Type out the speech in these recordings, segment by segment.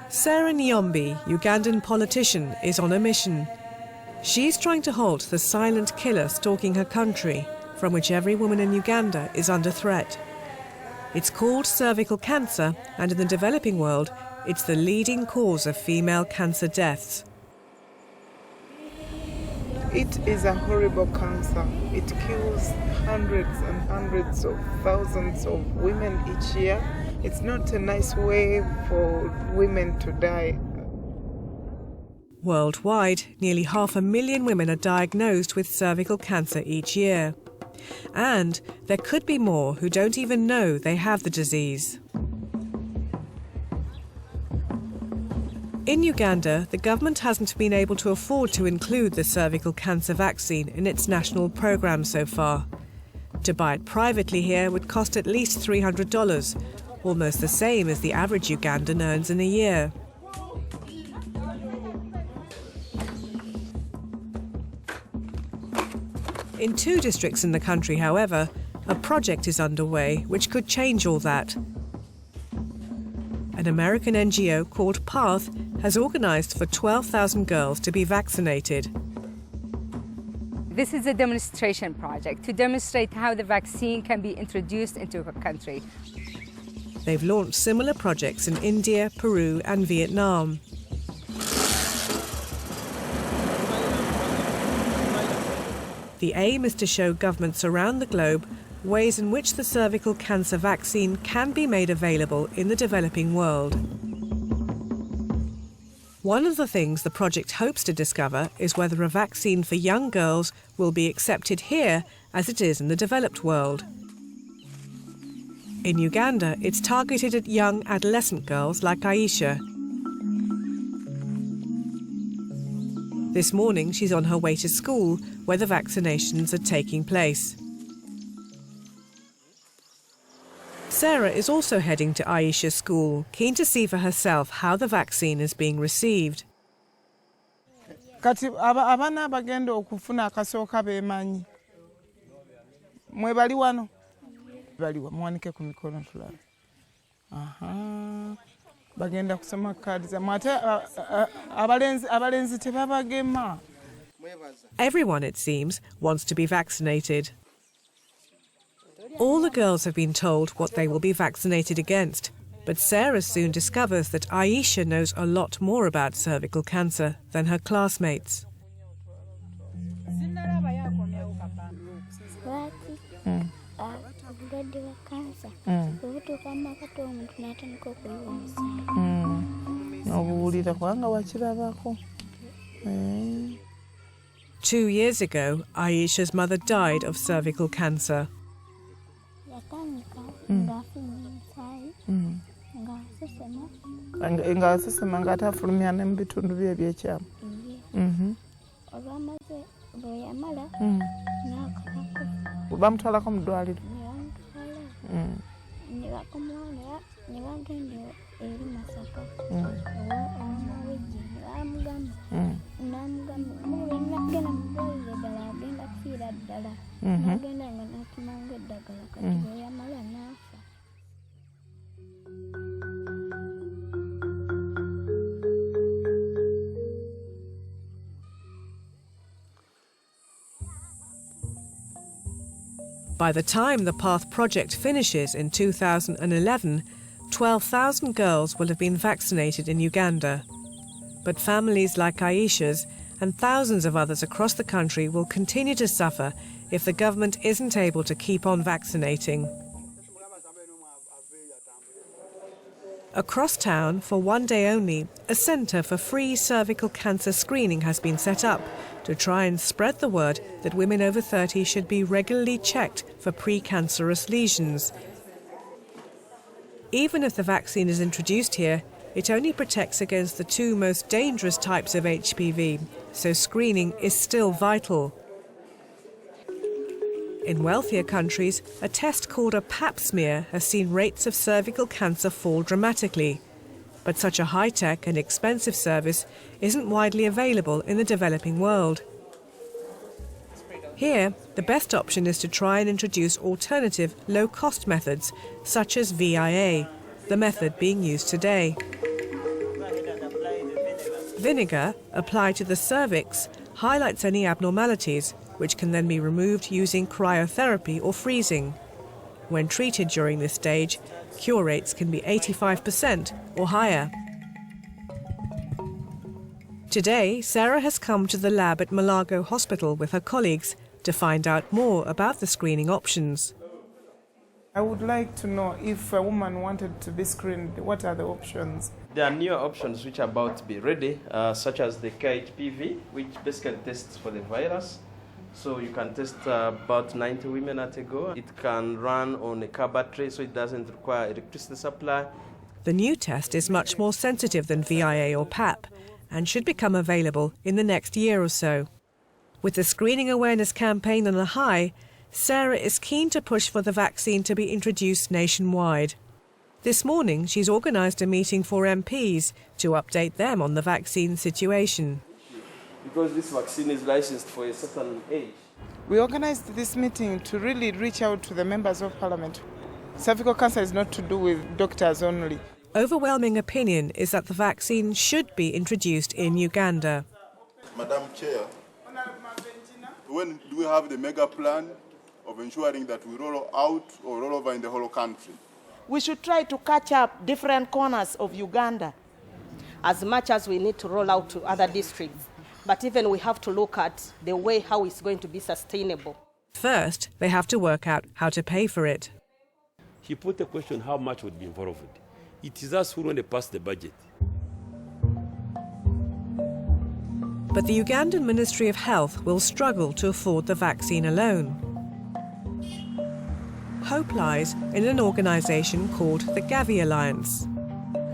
Sarah Nyombi, Ugandan politician, is on a mission. She's trying to halt the silent killer stalking her country, from which every woman in Uganda is under threat. It's called cervical cancer, and in the developing world, it's the leading cause of female cancer deaths. It is a horrible cancer. It kills hundreds and hundreds of thousands of women each year. It's not a nice way for women to die. Worldwide, nearly 500,000 women are diagnosed with cervical cancer each year. And there could be more who don't even know they have the disease. In Uganda, the government hasn't been able to afford to include the cervical cancer vaccine in its national programme so far. To buy it privately here would cost at least $300, almost the same as the average Ugandan earns in a year. In 2 districts in the country, however, a project is underway which could change all that. An American NGO called PATH has organised for 12,000 girls to be vaccinated. This is a demonstration project to demonstrate how the vaccine can be introduced into a country. They've launched similar projects in India, Peru and Vietnam. The aim is to show governments around the globe ways in which the cervical cancer vaccine can be made available in the developing world. One of the things the project hopes to discover is whether a vaccine for young girls will be accepted here as it is in the developed world. In Uganda, it's targeted at young adolescent girls like Aisha. This morning, she's on her way to school, where the vaccinations are taking place. Sarah is also heading to Aisha's school, keen to see for herself how the vaccine is being received. Kati abana bagenda okufuna akasooka beemanyi. Mwe bali wano? Baliwa mwanike ku mikono tulaba. Bagenda kusoma kaadi za mate abalenzi tebabagema. Everyone, it seems, wants to be vaccinated. All the girls have been told what they will be vaccinated against, but Sarah soon discovers that Aisha knows a lot more about cervical cancer than her classmates. Two years ago, Aisha's mother died of cervical cancer. By the time the PATH project finishes in 2011, 12,000 girls will have been vaccinated in Uganda. But families like Aisha's and thousands of others across the country will continue to suffer if the government isn't able to keep on vaccinating. Across town, for one day only, a centre for free cervical cancer screening has been set up to try and spread the word that women over 30 should be regularly checked for precancerous lesions. Even if the vaccine is introduced here, it only protects against the 2 most dangerous types of HPV, so screening is still vital. In wealthier countries, a test called a pap smear has seen rates of cervical cancer fall dramatically. But such a high-tech and expensive service isn't widely available in the developing world. Here, the best option is to try and introduce alternative, low-cost methods, such as VIA, the method being used today. Vinegar, applied to the cervix, highlights any abnormalities, which can then be removed using cryotherapy or freezing. When treated during this stage, cure rates can be 85% or higher. Today, Sarah has come to the lab at Malago Hospital with her colleagues to find out more about the screening options. I would like to know, if a woman wanted to be screened, what are the options? There are newer options which are about to be ready, such as the KHPV, which basically tests for the virus. So you can test about 90 women at a go. It can run on a car battery, so it doesn't require electricity supply. The new test is much more sensitive than VIA or PAP and should become available in the next year or so. With the screening awareness campaign on a high, Sarah is keen to push for the vaccine to be introduced nationwide. This morning, she's organised a meeting for MPs to update them on the vaccine situation. Because this vaccine is licensed for a certain age. We organised this meeting to really reach out to the members of parliament. Cervical cancer is not to do with doctors only. Overwhelming opinion is that the vaccine should be introduced in Uganda. Madam Chair, when do we have the mega plan of ensuring that we roll out or roll over in the whole country? We should try to catch up different corners of Uganda as much as we need to roll out to other districts. But even we have to look at the way how it's going to be sustainable. First, they have to work out how to pay for it. He put the question how much would be involved. It is us who want to pass the budget. But the Ugandan Ministry of Health will struggle to afford the vaccine alone. Hope lies in an organisation called the Gavi Alliance.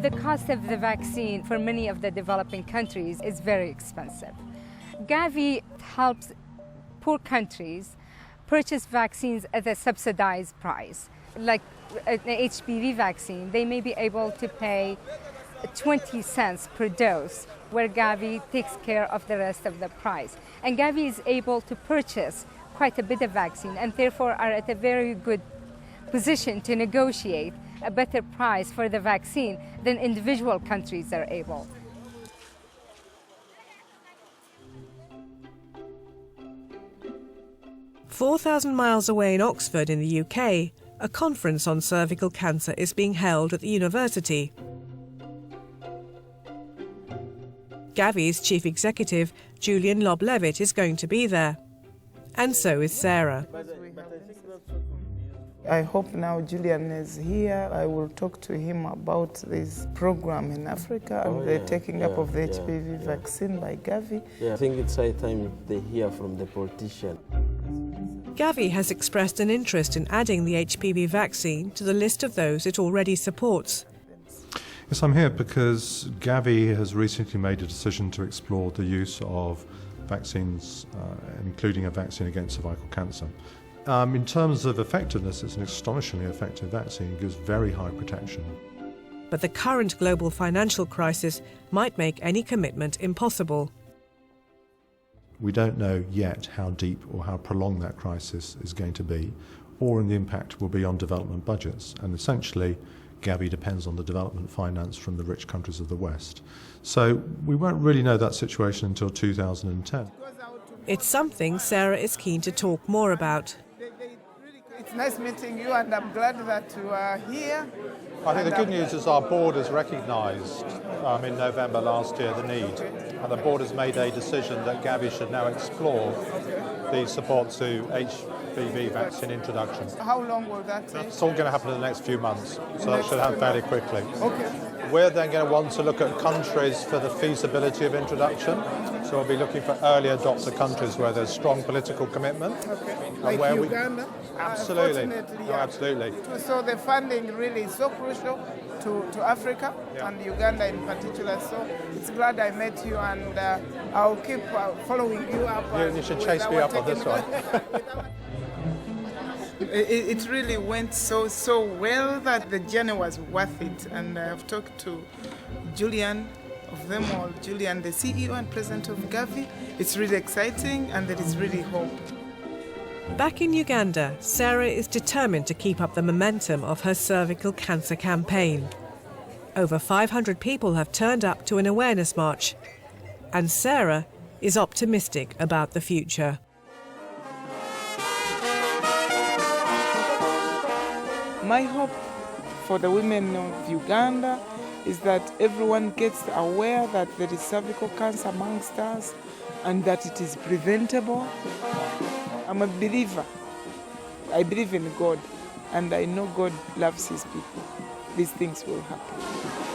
The cost of the vaccine for many of the developing countries is very expensive. Gavi helps poor countries purchase vaccines at a subsidized price. Like an HPV vaccine, they may be able to pay 20 cents per dose, where Gavi takes care of the rest of the price. And Gavi is able to purchase quite a bit of vaccine and therefore are at a very good position to negotiate a better price for the vaccine than individual countries are able. "4,000 miles away in Oxford in the UK, a conference on cervical cancer is being held at the university. Gavi's chief executive, Julian Lobb-Levitt, is going to be there. And so is Sarah. I hope now Julian is here. I will talk to him about this program in Africa and the taking up of the HPV vaccine by Gavi. Yeah, I think it's high time they hear from the politician. Gavi has expressed an interest in adding the HPV vaccine to the list of those it already supports. Yes, I'm here because Gavi has recently made a decision to explore the use of vaccines, including a vaccine against cervical cancer. In terms of effectiveness, it's an astonishingly effective vaccine. It gives very high protection. But the current global financial crisis might make any commitment impossible. We don't know yet how deep or how prolonged that crisis is going to be, or the impact will be on development budgets. And essentially, Gavi depends on the development finance from the rich countries of the West. So we won't really know that situation until 2010. It's something Sarah is keen to talk more about. It's nice meeting you, and I'm glad that you are here. I think the good news is our board has recognised in November last year the need, and the board has made a decision that Gavi should now explore the support to HPV vaccine introduction. How long will that take? It's all going to happen in the next few months, so that should happen fairly quickly. Okay. We're then going to want to look at countries for the feasibility of introduction. So we'll be looking for early adopter countries where there's strong political commitment. Okay. And Like where Uganda? Absolutely. Unfortunately, Oh, absolutely. So the funding really is so crucial to Africa and Uganda in particular. So it's glad I met you, and I'll keep following you up. You should chase me up on this one. It really went so well that the journey was worth it, and I've talked to Julian, of them all, Julian, the CEO and president of Gavi. It's really exciting, and there is really hope. Back in Uganda, Sarah is determined to keep up the momentum of her cervical cancer campaign. Over 500 people have turned up to an awareness march, and Sarah is optimistic about the future. My hope for the women of Uganda is that everyone gets aware that there is cervical cancer amongst us and that it is preventable. I'm a believer. I believe in God, and I know God loves his people. These things will happen.